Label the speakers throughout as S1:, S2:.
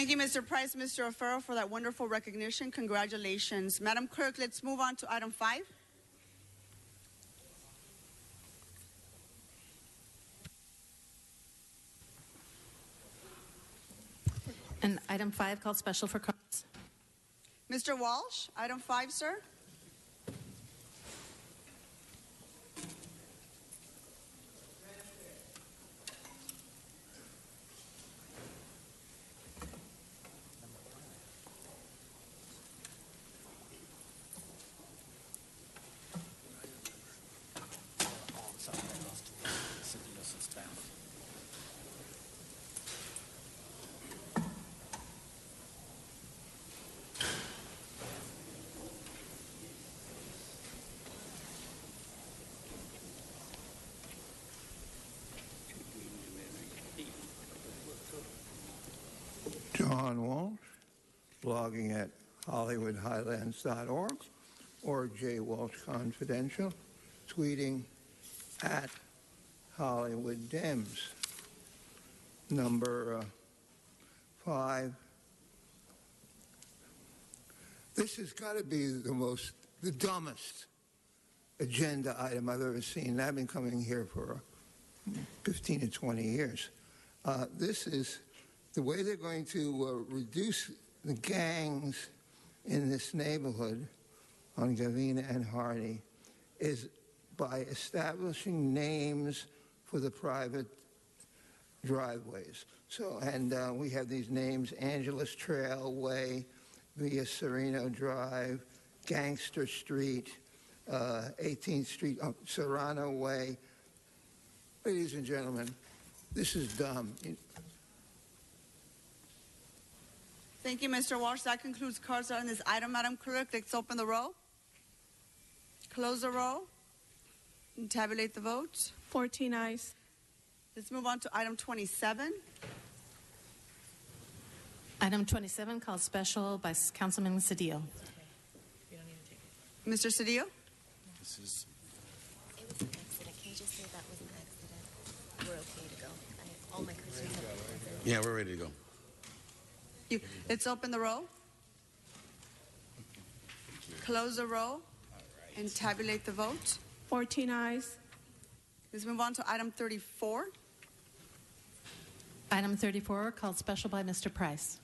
S1: Thank you, Mr. Price, Mr. O'Farrell, for that wonderful recognition. Congratulations. Madam Clerk, let's move on to item 5.
S2: And item 5 called special for cards.
S1: Mr. Walsh, item 5, sir.
S3: John Walsh, blogging at HollywoodHighlands.org or J. Walsh Confidential, tweeting at Hollywood Dems. Number 5. This has got to be the dumbest agenda item I've ever seen. I've been coming here for 15 to 20 years. This is the way they're going to reduce the gangs in this neighborhood on Gavina and Hardy is by establishing names for the private driveways. So, and we have these names: Angeles Trail Way, Via Sereno Drive, Gangster Street, 18th Street, Serrano Way. Ladies and gentlemen, this is dumb.
S1: Thank you, Mr. Walsh. That concludes cards on this item, Madam Clerk. Let's open the roll, close the roll, and tabulate the votes.
S4: 14 ayes.
S1: Let's move on to item 27.
S2: Item 27 called special by Councilman Cedillo.
S1: Mr. Cedillo?
S5: This is.
S6: It was an accident. Can you just say that was an accident? We're okay to go. All my cursors are.
S5: Yeah, we're ready to go.
S1: Let's open the roll, close the roll, and tabulate the vote.
S4: 14 ayes.
S1: Let's move on to item 34.
S2: Item 34 called special by Mr. Price.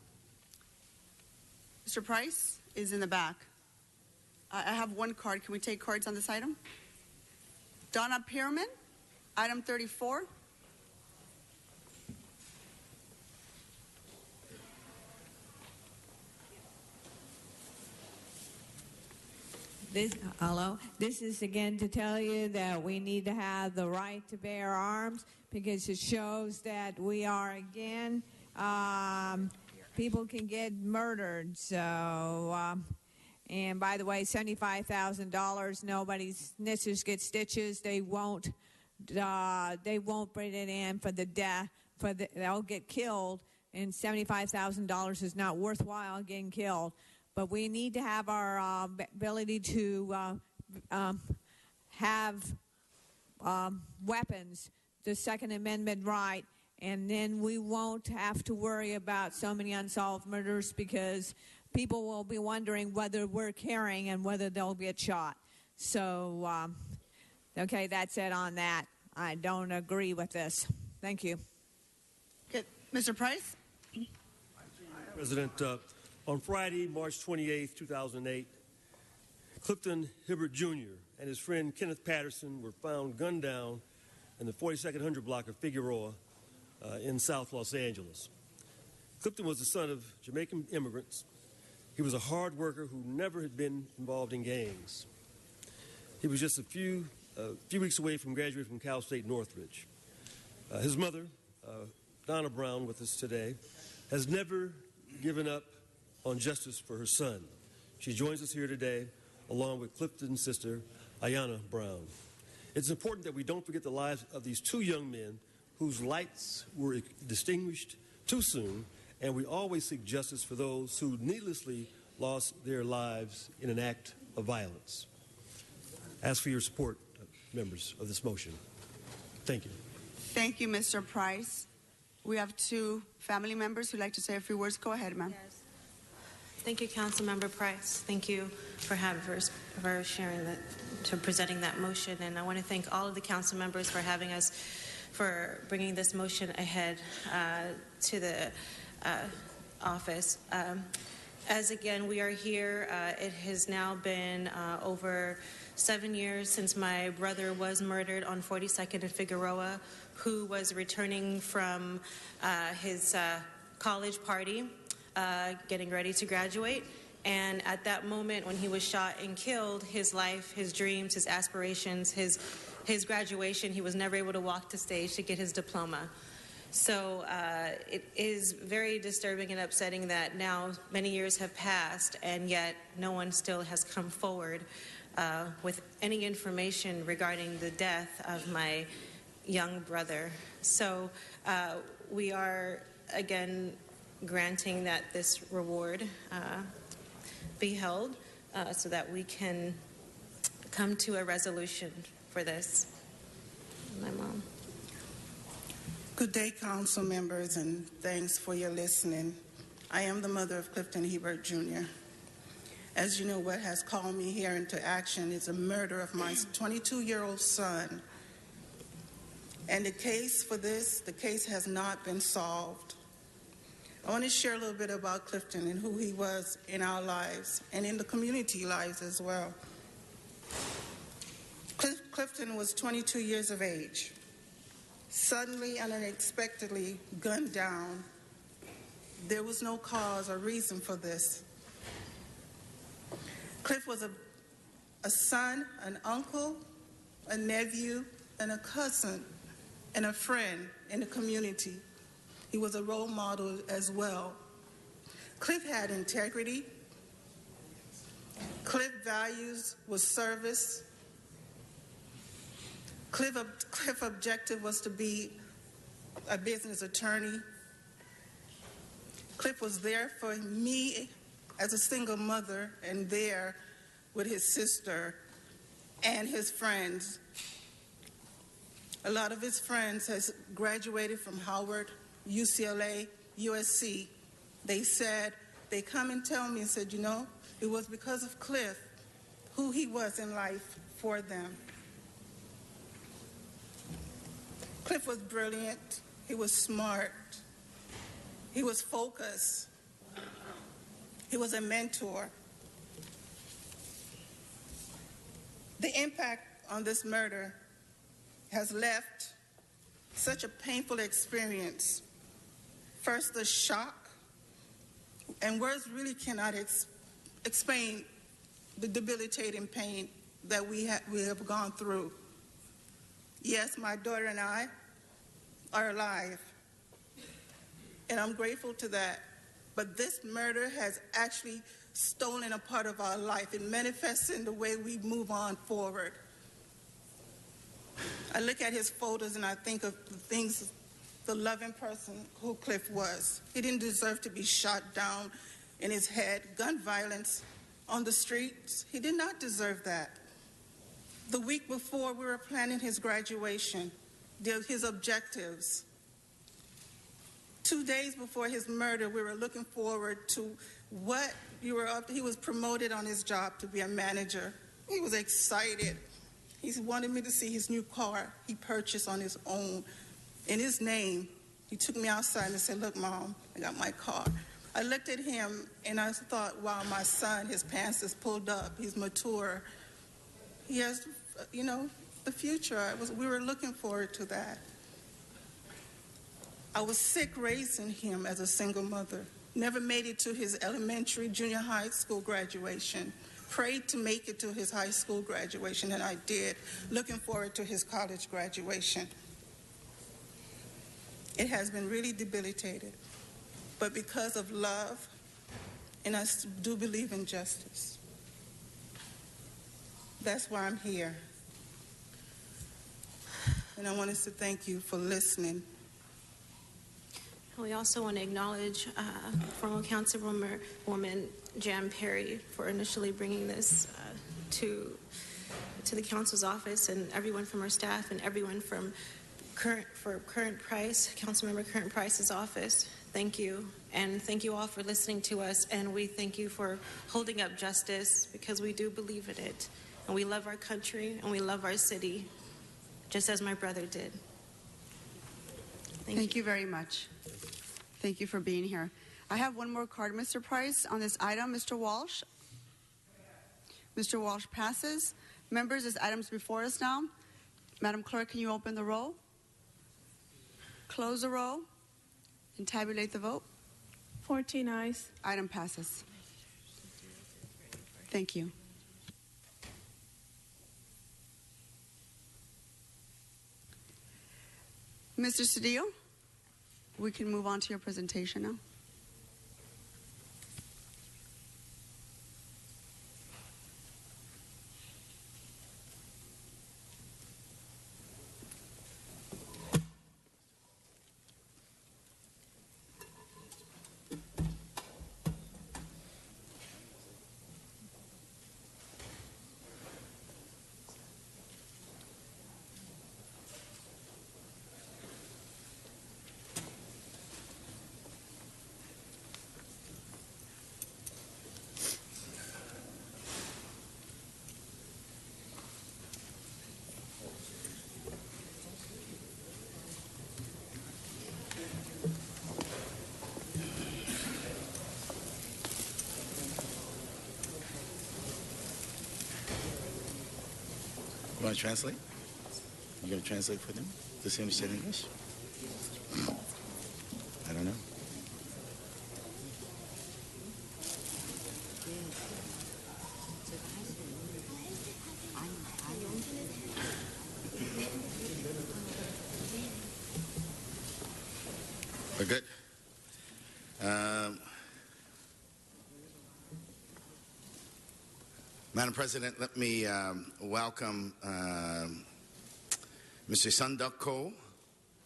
S1: Mr. Price is in the back. I have one card. Can we take cards on this item? Donna Pierman, item 34.
S7: This is again to tell you that we need to have the right to bear arms because it shows that we are again, people can get murdered. So, and by the way, $75,000, nobody's snitches get stitches. They won't put it in for the death, they'll get killed, and $75,000 is not worthwhile getting killed. But we need to have our ability to have weapons, the Second Amendment right, and then we won't have to worry about so many unsolved murders because people will be wondering whether we're carrying and whether they'll get shot. So, okay, that's it on that. I don't agree with this. Thank you.
S1: Good. Mr. Price?
S8: President, on Friday, March 28, 2008, Clifton Hibbert Jr. and his friend Kenneth Patterson were found gunned down in the 42nd 100 block of Figueroa in South Los Angeles. Clifton was the son of Jamaican immigrants. He was a hard worker who never had been involved in gangs. He was just a few weeks away from graduating from Cal State Northridge. His mother, Donna Brown, with us today, has never given up on justice for her son. She joins us here today along with Clifton's sister, Ayanna Brown. It's important that we don't forget the lives of these two young men whose lights were extinguished too soon, and we always seek justice for those who needlessly lost their lives in an act of violence. Ask for your support, members of this motion. Thank you.
S1: Thank you, Mr. Price. We have two family members who'd like to say a few words. Go ahead, ma'am.
S9: Yes. Thank you, Councilmember Price. Thank you for sharing that, to presenting that motion. And I want to thank all of the council members for having us, for bringing this motion ahead to the office. As again, we are here. It has now been over 7 years since my brother was murdered on 42nd and Figueroa, who was returning from his college party, getting ready to graduate. And at that moment when he was shot and killed, his life, his dreams, his aspirations, his graduation, he was never able to walk the stage to get his diploma. So it is very disturbing and upsetting that now many years have passed and yet no one still has come forward with any information regarding the death of my young brother. So we are again granting that this reward be held so that we can come to a resolution for this. My mom.
S10: Good day, council members, and thanks for your listening. I am the mother of Clifton Hebert Jr. As you know, what has called me here into action is the murder of my 22-year-old son. And the case has not been solved. I want to share a little bit about Clifton and who he was in our lives and in the community lives as well. Clifton was 22 years of age, suddenly and unexpectedly gunned down. There was no cause or reason for this. Cliff was a son, an uncle, a nephew, and a cousin, and a friend in the community. He was a role model as well. Cliff had integrity. Cliff values was service. Cliff objective was to be a business attorney. Cliff was there for me as a single mother and there with his sister and his friends. A lot of his friends has graduated from Howard, UCLA, USC. They come and tell me and said, you know, it was because of Cliff, who he was in life for them. Cliff was brilliant. He was smart. He was focused. He was a mentor. The impact on this murder has left such a painful experience. First, the shock, and words really cannot explain the debilitating pain that we have gone through. Yes, my daughter and I are alive, and I'm grateful to that. But this murder has actually stolen a part of our life. It manifests in the way we move on forward. I look at his photos and I think of the loving person who Cliff was. He didn't deserve to be shot down in his head, gun violence on the streets. He did not deserve that. The week before we were planning his graduation, his objectives. 2 days before his murder, we were looking forward to what you were up to. He was promoted on his job to be a manager. He was excited. He wanted me to see his new car he purchased on his own in his name. He took me outside and said, look, Mom, I got my car. I looked at him and I thought, wow, my son, his pants is pulled up. He's mature. He has, you know, the future. We were looking forward to that. I was sick raising him as a single mother. Never made it to his elementary, junior high school graduation. Prayed to make it to his high school graduation, and I did. Looking forward to his college graduation. It has been really debilitated. But because of love, and I do believe in justice, that's why I'm here. And I want us to thank you for listening.
S9: We also want to acknowledge former Councilwoman Jan Perry for initially bringing this to the council's office, and everyone from our staff and everyone from Current Price, Councilmember Current Price's office. Thank you. And thank you all for listening to us. And we thank you for holding up justice, because we do believe in it. And we love our country and we love our city, just as my brother did.
S1: Thank you very much. Thank you for being here. I have one more card, Mr. Price, on this item. Mr. Walsh. Mr. Walsh passes. Members, this item's before us now. Madam Clerk, can you open the roll? Close the roll and tabulate the vote.
S4: 14 eyes.
S1: Item passes. Thank you. Mr. Cedillo, we can move on to your presentation now.
S5: You want to translate? You going to translate for them? Does he understand English? I don't know. We're good. Madam President, let me welcome Mr. Sunduk Ko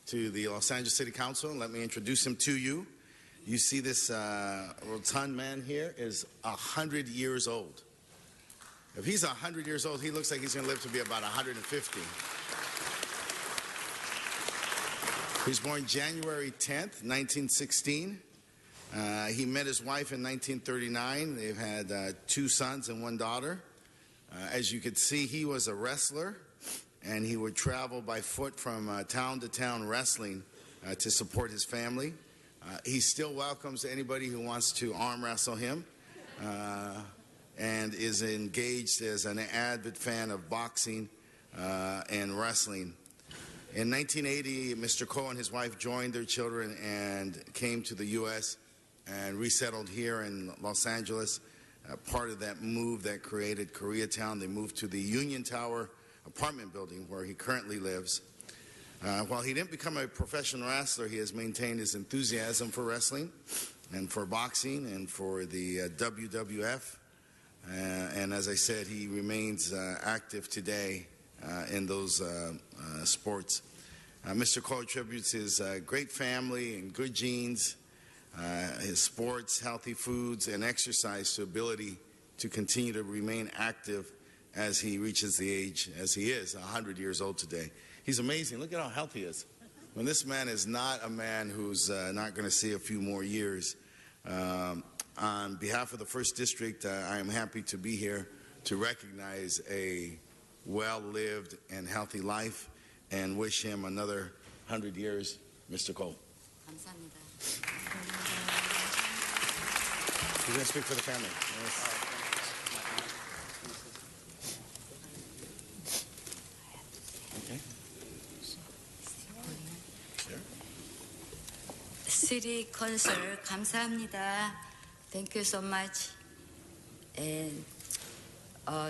S5: to the Los Angeles City Council. Let me introduce him to you. You see this rotund man here is 100 years old. If he's 100 years old, he looks like he's going to live to be about 150. He was born January 10th, 1916. He met his wife in 1939. They've had 2 sons and 1 daughter. As you could see, he was a wrestler, and he would travel by foot from town to town wrestling to support his family. He still welcomes anybody who wants to arm wrestle him, and is engaged as an avid fan of boxing and wrestling. In 1980, Mr. Ko and his wife joined their children and came to the U.S. and resettled here in Los Angeles. Part of that move that created Koreatown, they moved to the Union Tower apartment building where he currently lives. While he didn't become a professional wrestler, he has maintained his enthusiasm for wrestling and for boxing and for the WWF. And as I said, he remains active today in those sports. Mr. Ko attributes his great family and good genes, his sports, healthy foods, and exercise to ability to continue to remain active as he reaches the age as he is, 100 years old today. He's amazing. Look at how healthy he is. When this man is not a man who's not going to see a few more years. On behalf of the 1st District, I am happy to be here to recognize a well-lived and healthy life and wish him another 100 years, Mr. Ko. You're going to speak for the family. Yes. Okay. Sure.
S11: City Council 감사합니다. Thank you so much. And,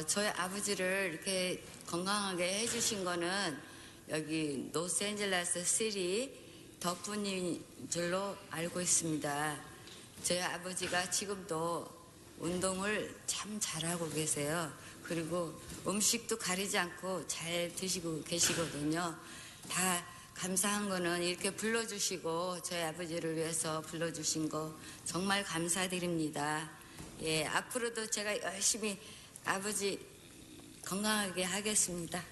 S11: 저희 아버지를 이렇게 건강하게 해주신 거는 여기 로스앤젤레스 시리 덕분인 줄로 알고 있습니다. 저희 아버지가 지금도 운동을 참 잘하고 계세요. 그리고 음식도 가리지 않고 잘 드시고 계시거든요. 다 감사한 거는 이렇게 불러주시고 저희 아버지를 위해서 불러주신 거 정말 감사드립니다. 예, 앞으로도 제가 열심히 아버지 건강하게 하겠습니다.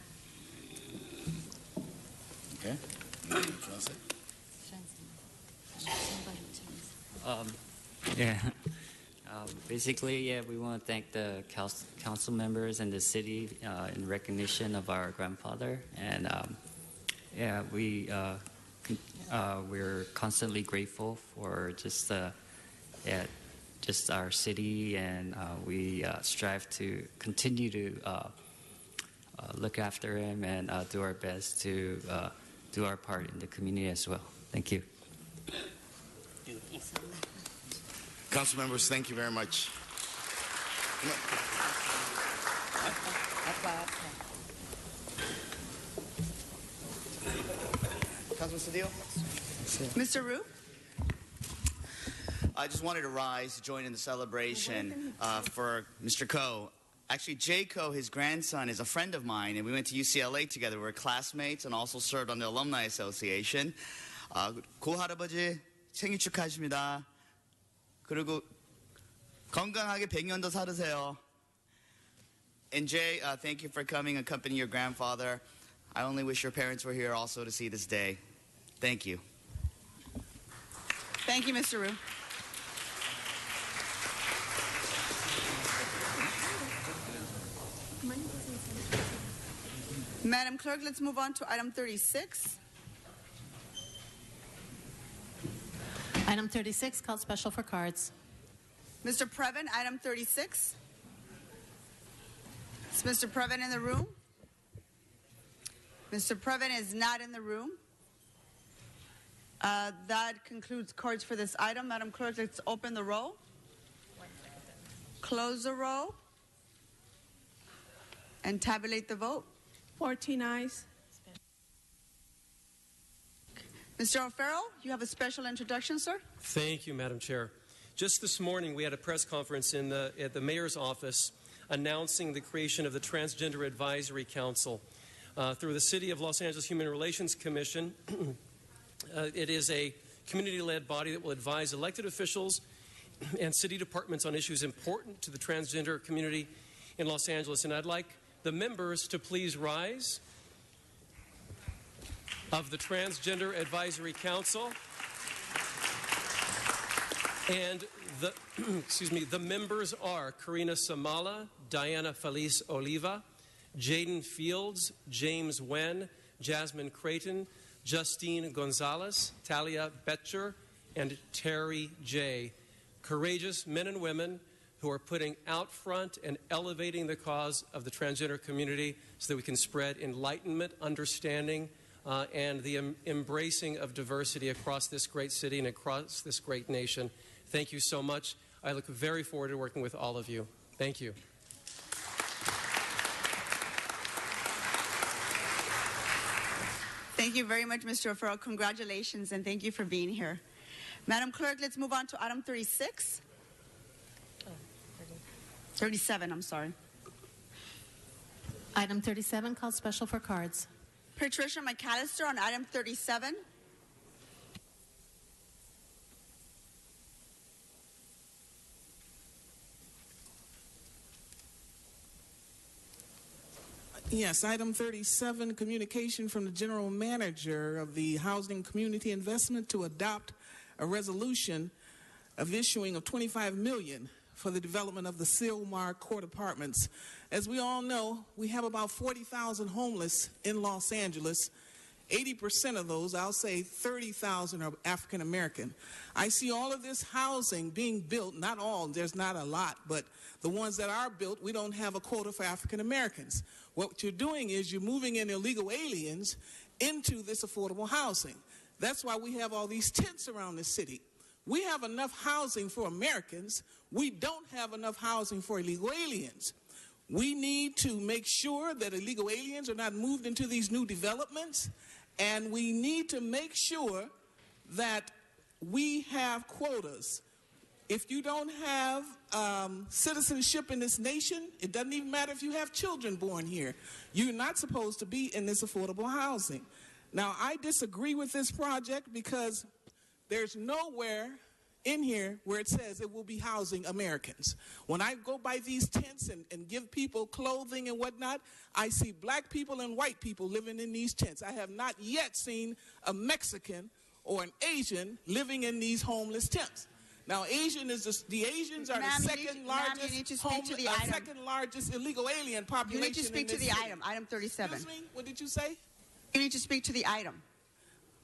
S5: Okay.
S12: Yeah. Basically, yeah, we want to thank the council members and the city in recognition of our grandfather, and yeah, we're constantly grateful for just our city, and we strive to continue to look after him and do our best to do our part in the community as well. Thank you.
S5: Council members, thank you very much.
S13: Councilman Cedillo?
S1: Mr. Rue?
S13: I just wanted to rise to join in the celebration for Mr. Coe. Actually, Jay Coe, his grandson, is a friend of mine, and we went to UCLA together. We're classmates and also served on the Alumni Association. 고 할아버지 생일 축하하십니다. 그리고 건강하게 100년 더 살으세요. And Jay, thank you for coming and accompanying your grandfather. I only wish your parents were here also to see this day. Thank you.
S1: Thank you, Mr. Rue. Madam Clerk, let's move on to item 36.
S2: Item 36, called special for cards.
S1: Mr. Previn, item 36. Is Mr. Previn in the room? Mr. Previn is not in the room. That concludes cards for this item. Madam Clerk, let's open the roll. Close the roll. And tabulate the vote.
S4: 14 ayes.
S1: Mr. O'Farrell, you have a special introduction, sir?
S14: Thank you, Madam Chair. Just this morning, we had a press conference at the Mayor's office announcing the creation of the Transgender Advisory Council. Through the City of Los Angeles Human Relations Commission, it is a community-led body that will advise elected officials and city departments on issues important to the transgender community in Los Angeles. And I'd like the members to please rise of the Transgender Advisory Council. And the members are Karina Samala, Diana Feliz Oliva, Jaden Fields, James Wen, Jasmine Creighton, Justine Gonzalez, Talia Betcher, and Terry J. Courageous men and women who are putting out front and elevating the cause of the transgender community so that we can spread enlightenment, understanding, and the embracing of diversity across this great city and across this great nation. Thank you so much. I look very forward to working with all of you. Thank you.
S1: Thank you very much, Mr. O'Farrell. Congratulations, and thank you for being here. Madam Clerk, let's move on to item 36. 37, I'm sorry.
S2: Item 37, called special for cards.
S1: Patricia McAllister on item 37.
S15: Yes, item 37, communication from the General Manager of the Housing Community Investment to adopt a resolution of issuing of $25 million for the development of the Sylmar Court Apartments. As we all know, we have about 40,000 homeless in Los Angeles. 80% of those, I'll say 30,000, are African American. I see all of this housing being built, not all, there's not a lot, but the ones that are built, we don't have a quota for African Americans. What you're doing is you're moving in illegal aliens into this affordable housing. That's why we have all these tents around the city. We have enough housing for Americans. We don't have enough housing for illegal aliens. We need to make sure that illegal aliens are not moved into these new developments, and we need to make sure that we have quotas. If you don't have citizenship in this nation, it doesn't even matter if you have children born here. You're not supposed to be in this affordable housing. Now, I disagree with this project because there's nowhere in here where it says it will be housing Americans. When I go by these tents and give people clothing and whatnot, I see black people and white people living in these tents. I have not yet seen a Mexican or an Asian living in these homeless tents. Now, the Asians are the second largest illegal alien population.
S1: You need to speak to the item, item 37.
S15: Excuse me? What did you say?
S1: You need to speak to the item.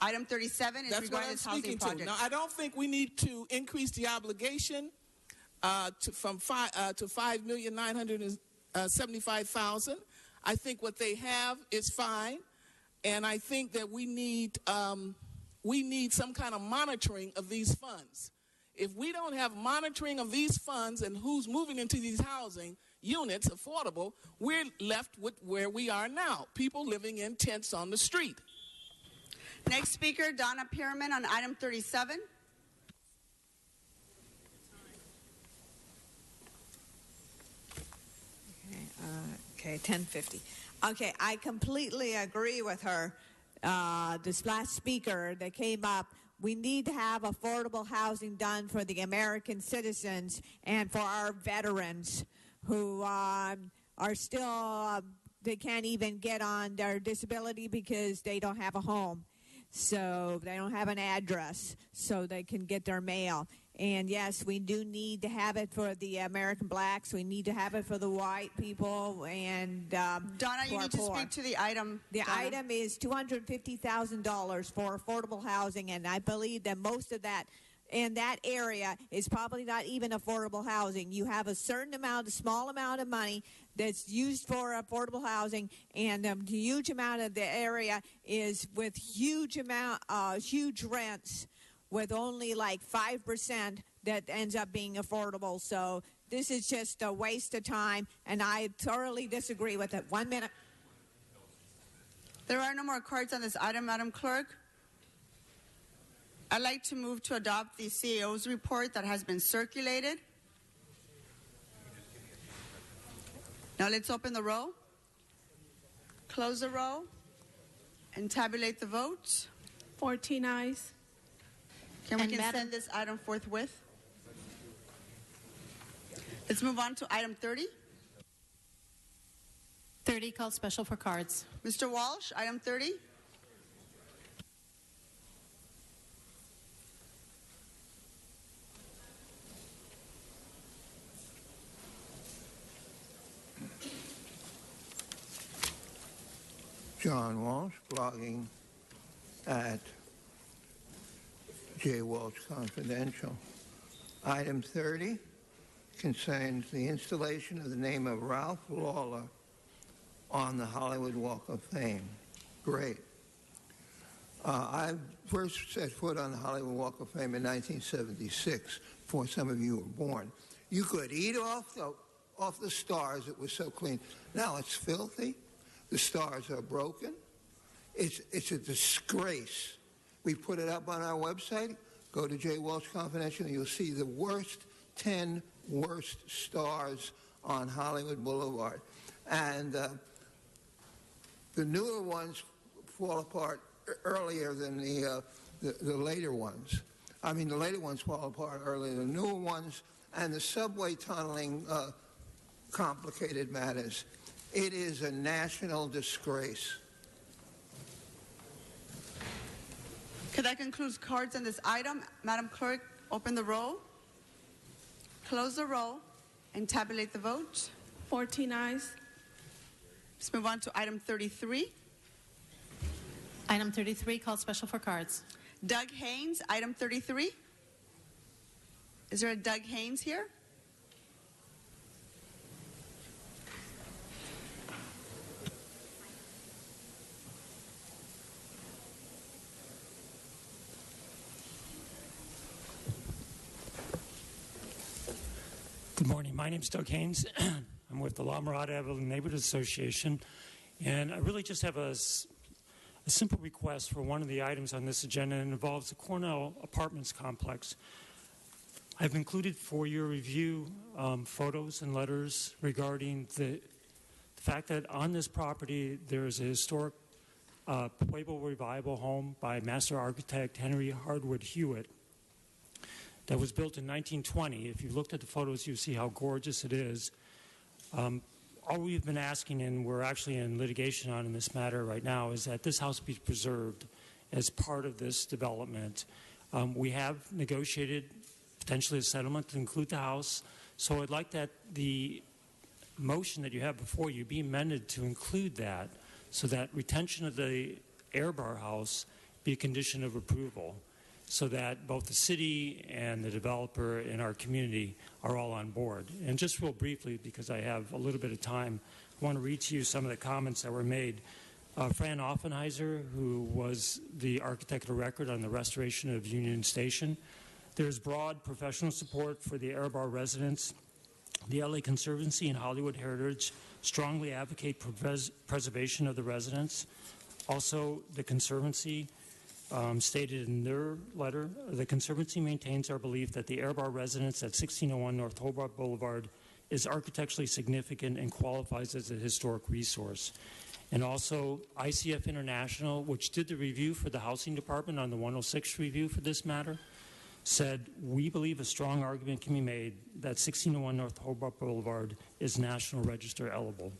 S1: Item 37 is regarding this housing project.
S15: Now, I don't think we need to increase the obligation to $5,975,000. I think what they have is fine, and I think that we need some kind of monitoring of these funds. If we don't have monitoring of these funds and who's moving into these housing units, affordable, we're left with where we are now, people living in tents on the street.
S1: Next speaker, Donna Pierman on item 37.
S7: Okay, 10:50. Okay, I completely agree with her. This last speaker that came up, we need to have affordable housing done for the American citizens and for our veterans who are still, they can't even get on their disability because they don't have a home. So they don't have an address so they can get their mail. And yes, we do need to have it for the American blacks. We need to have it for the white people. And
S1: Donna, you need to speak to the item.
S7: The item is $250,000 for affordable housing, and I believe that most of that in that area is probably not even affordable housing. You have a certain amount, a small amount of money that's used for affordable housing, and the huge amount of the area is with huge rents with only like 5% that ends up being affordable. So this is just a waste of time, and I thoroughly disagree with it. 1 minute.
S1: There are no more cards on this item, Madam Clerk. I'd like to move to adopt the CAO's report that has been circulated. Now let's open the roll, close the roll, and tabulate the votes.
S4: 14 ayes.
S1: Can we send this item forthwith? Let's move on to item 30.
S2: 30 called special for cards.
S1: Mr. Walsh, item 30.
S3: John Walsh, blogging at J. Walsh Confidential. Item 30 concerns the installation of the name of Ralph Lawler on the Hollywood Walk of Fame. Great. I first set foot on the Hollywood Walk of Fame in 1976, before some of you were born. You could eat off the stars. It was so clean. Now it's filthy. The stars are broken. It's a disgrace. We put it up on our website. Go to J. Walsh Confidential, and you'll see the 10 worst stars on Hollywood Boulevard. And the newer ones fall apart earlier than the later ones. I mean, the later ones fall apart earlier than the newer ones. And the subway tunneling complicated matters. It is a national disgrace.
S1: Okay, that concludes cards on this item. Madam Clerk, open the roll, close the roll, and tabulate the vote.
S4: 14 ayes.
S1: Let's move on to item 33.
S2: Item 33 called special for cards.
S1: Doug Haynes, item 33. Is there a Doug Haynes here?
S16: Good morning. My name is Doug Haynes. I'm with the La Mirada Evelyn Neighborhood Association, and I really just have a simple request for one of the items on this agenda, and it involves the Cornell Apartments complex. I've included for your review photos and letters regarding the fact that on this property there is a historic Pueblo Revival home by master architect Henry Hardwood Hewitt. that was built in 1920. If you looked at the photos, you see how gorgeous it is. All we've been asking, and we're actually in litigation on in this matter right now, is that this house be preserved as part of this development. We have negotiated potentially a settlement to include the house, so I'd like that the motion that you have before you be amended to include that, so that retention of the air bar house be a condition of approval, so that both the city and the developer and our community are all on board. And just real briefly, because I have a little bit of time, I want to read to you some of the comments that were made. Fran Offenheiser, who was the architect of record on the restoration of Union Station. There's broad professional support for the air bar residents. The LA Conservancy and Hollywood Heritage strongly advocate preservation of the residents. Also, the Conservancy stated in their letter, the Conservancy maintains our belief that the air bar residence at 1601 North Hobart Boulevard is architecturally significant and qualifies as a historic resource. And also, ICF International, which did the review for the Housing Department on the 106th review for this matter, said, we believe a strong argument can be made that 1601 North Hobart Boulevard is National Register eligible.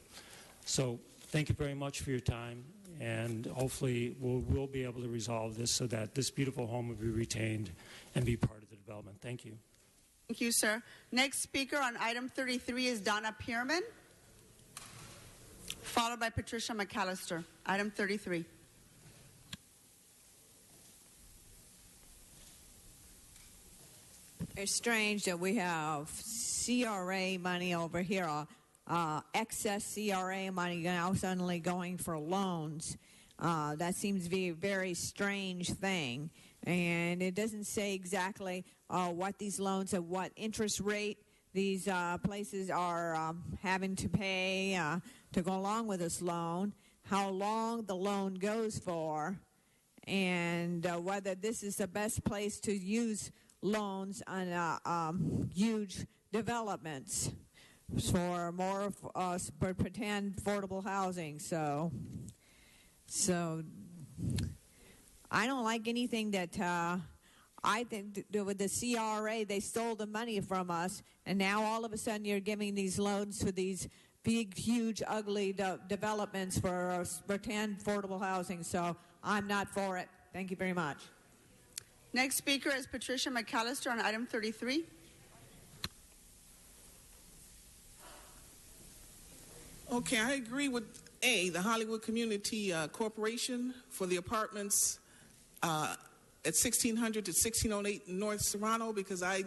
S16: So thank you very much for your time, and hopefully we'll be able to resolve this so that this beautiful home will be retained and be part of the development. Thank you.
S1: Thank you, sir. Next speaker on item 33 is Donna Pierman, followed by Patricia McAllister. Item 33.
S7: It's strange that we have CRA money over here, excess CRA money now suddenly going for loans. That seems to be a very strange thing. And it doesn't say exactly what these loans at what interest rate these places are having to pay to go along with this loan, how long the loan goes for, and whether this is the best place to use loans on huge developments for more for pretend affordable housing. So I don't like anything that I think with the CRA, they stole the money from us, and now all of a sudden you're giving these loans to these big, huge, ugly developments for pretend affordable housing. So I'm not for it. Thank you very much.
S1: Next speaker is Patricia McAllister on item 33.
S15: Okay, I agree with the Hollywood Community Corporation for the apartments at 1600 to 1608 North Serrano, because I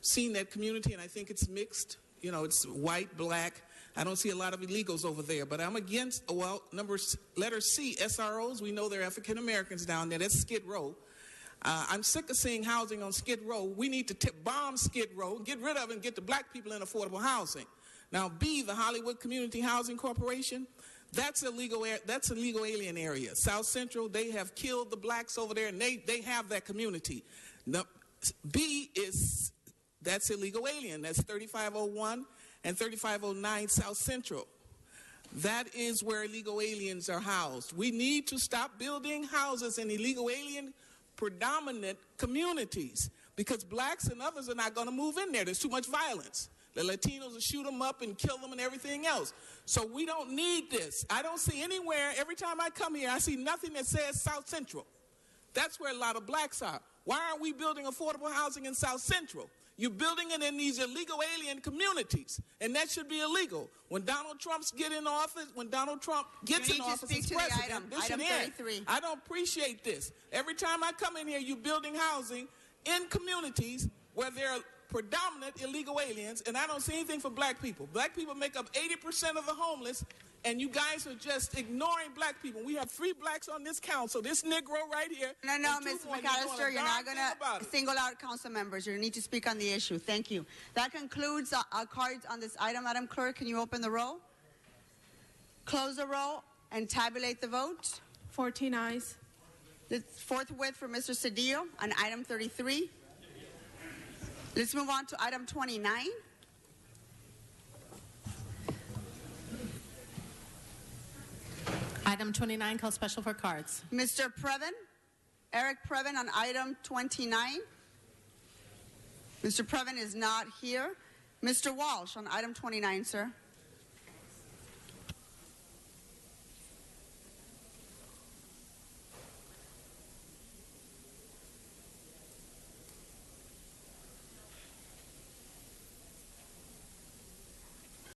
S15: seen that community and I think it's mixed. You know, it's white, black. I don't see a lot of illegals over there, but I'm against, letter C, SROs. We know they're African Americans down there. That's Skid Row. I'm sick of seeing housing on Skid Row. We need to bomb Skid Row, get rid of it, and get the black people in affordable housing. Now, B, the Hollywood Community Housing Corporation, that's a legal alien area. South Central, they have killed the blacks over there, and they have that community. Now, B that's illegal alien. That's 3501 and 3509 South Central. That is where illegal aliens are housed. We need to stop building houses in illegal alien predominant communities, because blacks and others are not going to move in there. There's too much violence. The Latinos will shoot them up and kill them and everything else. So we don't need this. I don't see anywhere, every time I come here, I see nothing that says South Central. That's where a lot of blacks are. Why aren't we building affordable housing in South Central? You're building it in these illegal alien communities, and that should be illegal. When Donald Trump gets in office, as president, this should end. I don't appreciate this. Every time I come in here, you're building housing in communities where there are predominant illegal aliens, and I don't see anything for black people. Black people make up 80% of the homeless, and you guys are just ignoring black people. We have 3 blacks on this council. This Negro right here.
S1: No, Ms. McAllister, you're not going to single out council members. You need to speak on the issue. Thank you. That concludes our cards on this item. Madam Clerk, can you open the roll? Close the roll and tabulate the vote.
S4: 14 ayes.
S1: Forthwith for Mr. Cedillo on item 33. Let's move on to item 29.
S2: Item 29, called special for cards.
S1: Mr. Previn, Eric Previn on item 29. Mr. Previn is not here. Mr. Walsh on item 29, sir.